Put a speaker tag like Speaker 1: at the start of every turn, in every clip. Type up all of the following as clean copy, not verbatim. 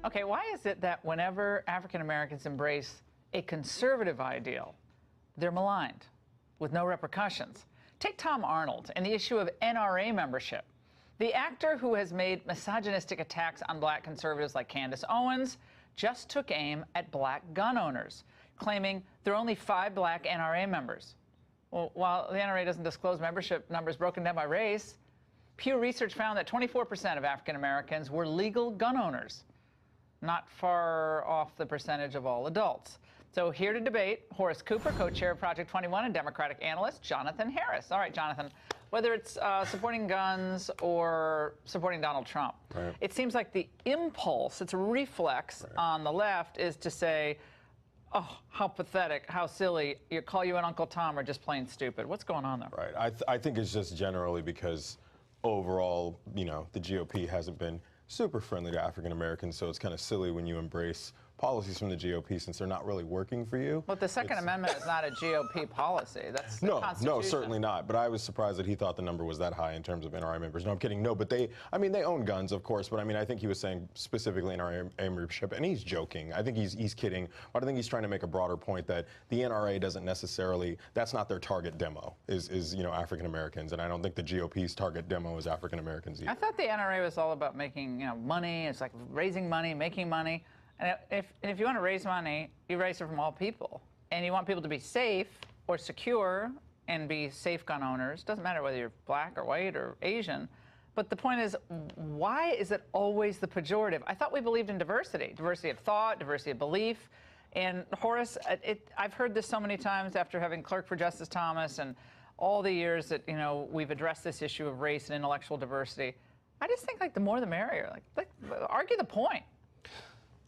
Speaker 1: Okay, why is it that whenever African Americans embrace a conservative ideal, they're maligned with no repercussions? Take Tom Arnold and the issue of NRA membership. The actor who has made misogynistic attacks on black conservatives like Candace Owens just took aim at black gun owners, claiming there are only 5 black NRA members. Well, while the NRA doesn't disclose membership numbers broken down by race, Pew Research found that 24% of African Americans were legal gun owners, not far off the percentage of all adults. So here to debate, Horace Cooper, co-chair of Project 21, and Democratic analyst Jonathan Harris. All right, Jonathan, whether it's supporting guns or supporting Donald Trump, right, it seems like the impulse, it's a reflex on the left, is to say, oh, how pathetic, how silly, you call you an Uncle Tom, or just plain stupid. What's going on there?
Speaker 2: Right. I think it's just generally because overall, you know, the GOP hasn't been super friendly to African Americans, so it's kind of silly when you embrace policies from the GOP since they're not really working for you.
Speaker 1: But the Second Amendment is not a GOP policy. That's the Constitution.
Speaker 2: No, certainly not. But I was surprised that he thought the number was that high in terms of NRA members. No, I'm kidding. No, but they own guns, of course. But I mean, I think he was saying specifically NRA membership, and he's joking. I think he's kidding. But I think he's trying to make a broader point that the NRA doesn't necessarily, that's not their target demo, is you know, African Americans. And I don't think the GOP's target demo is African Americans either.
Speaker 1: I thought the NRA was all about making, you know, money. It's like raising money, making money. And if you want to raise money, you raise it from all people. And you want people to be safe or secure and be safe gun owners. Doesn't matter whether you're black or white or Asian. But the point is, why is it always the pejorative? I thought we believed in diversity. Diversity of thought, diversity of belief. And Horace, I've heard this so many times after having clerked for Justice Thomas and all the years that, you know, we've addressed this issue of race and intellectual diversity. I just think, like, the more the merrier. Like argue the point.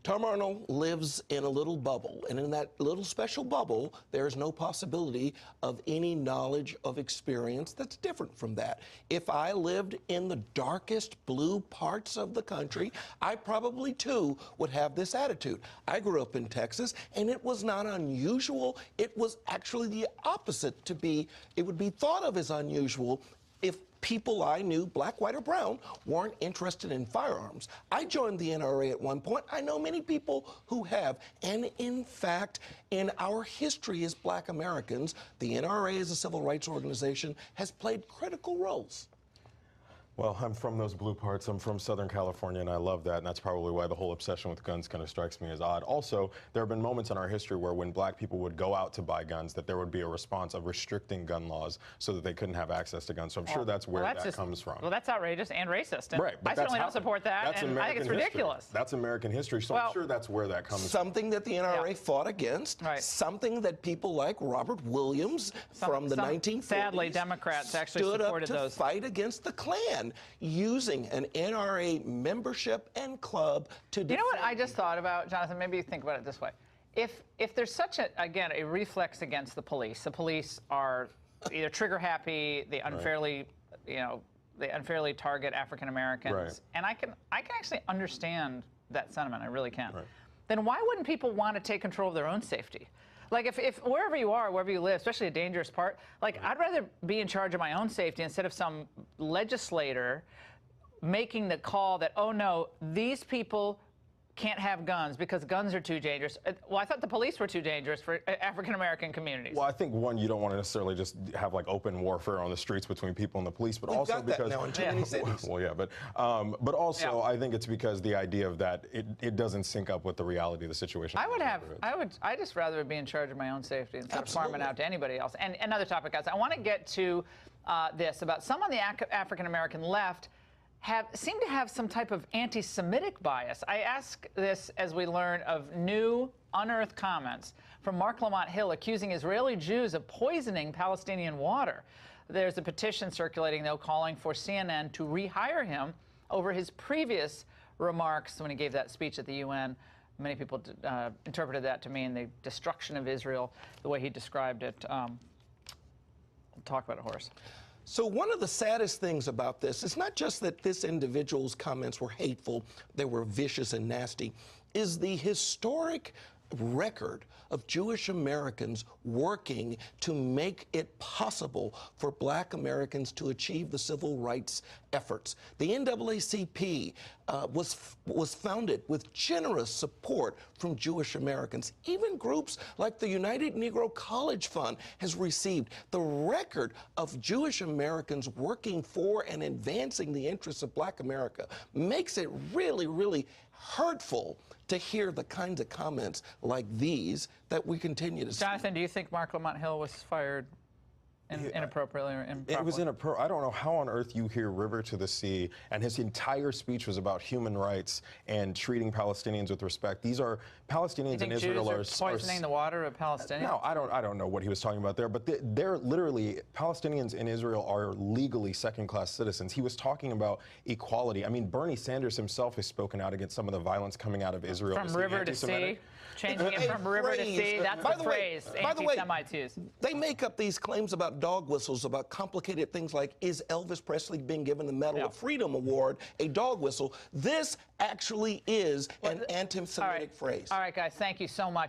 Speaker 3: Tom Arnold lives in a little bubble, and in that little special bubble, there is no possibility of any knowledge of experience that's different from that. If I lived in the darkest blue parts of the country, I probably, too, would have this attitude. I grew up in Texas, and it was not unusual. It was actually the opposite to be, it would be thought of as unusual if people I knew, black, white, or brown, weren't interested in firearms. I joined the NRA at one point. I know many people who have. And in fact, in our history as black Americans, the NRA as a civil rights organization has played critical roles.
Speaker 2: Well, I'm from those blue parts. I'm from Southern California, and I love that, and that's probably why the whole obsession with guns kind of strikes me as odd. Also, there have been moments in our history where when black people would go out to buy guns, that there would be a response of restricting gun laws so that they couldn't have access to guns. So I'm sure that's where that comes from.
Speaker 1: Well, that's outrageous and racist. And
Speaker 2: right.
Speaker 1: I certainly don't support that, and I think it's ridiculous.
Speaker 2: History. That's American history, so I'm sure that's where that comes from.
Speaker 3: Something that the NRA fought against, something that people like Robert Williams from the 1940s
Speaker 1: sadly, Democrats actually
Speaker 3: stood
Speaker 1: supported
Speaker 3: up to fight against the Klan, using an NRA membership and club to defend.
Speaker 1: You know what I just thought about, Jonathan? Maybe you think about it this way. If there's such a, again, a reflex against the police are either trigger happy, they unfairly, you know, they unfairly target African Americans, and I can actually understand that sentiment. I really can. Then why wouldn't people want to take control of their own safety? Like if wherever you are, wherever you live, especially a dangerous part, like I'd rather be in charge of my own safety instead of some legislator making the call that, oh no, these people can't have guns because guns are too dangerous. Well, I thought the police were too dangerous for African-American communities.
Speaker 2: Well, I think, one, you don't want to necessarily just have like open warfare on the streets between people and the police, but also because
Speaker 3: now in too many cities.
Speaker 2: Well, yeah, but also I think it's because the idea of that it doesn't sync up with the reality of the situation.
Speaker 1: I just rather be in charge of my own safety instead of farming out to anybody else. And another topic, guys, I want to get to this about some on the African-American left seem to have some type of anti-Semitic bias. I ask this as we learn of new unearthed comments from Mark Lamont Hill accusing Israeli Jews of poisoning Palestinian water. There's a petition circulating, though, calling for CNN to rehire him over his previous remarks when he gave that speech at the UN. Many people interpreted that to mean the destruction of Israel, the way he described it. We'll talk about it, Horace.
Speaker 3: So one of the saddest things about this is not just that this individual's comments were hateful, they were vicious and nasty, is the historic record of Jewish Americans working to make it possible for black Americans to achieve the civil rights efforts. The NAACP was founded with generous support from Jewish Americans. Even groups like the United Negro College Fund has received. The record of Jewish Americans working for and advancing the interests of Black America makes it really, really hurtful to hear the kinds of comments like these that we continue to see.
Speaker 1: Jonathan, do you think Mark Lamont Hill was fired inappropriately or improperly?
Speaker 2: It was inappropriate. I don't know how on earth you hear River to the Sea, and his entire speech was about human rights and treating Palestinians with respect. These are Palestinians and Israel
Speaker 1: are poisoning the water of Palestinians?
Speaker 2: No, I don't know what he was talking about there, but they're literally, Palestinians in Israel are legally second-class citizens. He was talking about equality. I mean, Bernie Sanders himself has spoken out against some of the violence coming out of Israel.
Speaker 1: From river to sea? Changing it from river to sea, that's the phrase anti-Semites use.
Speaker 3: They make up these claims about dog whistles, about complicated things like, is Elvis Presley being given the Medal of Freedom Award a dog whistle? This actually is an anti-Semitic phrase.
Speaker 1: All right, guys, thank you so much.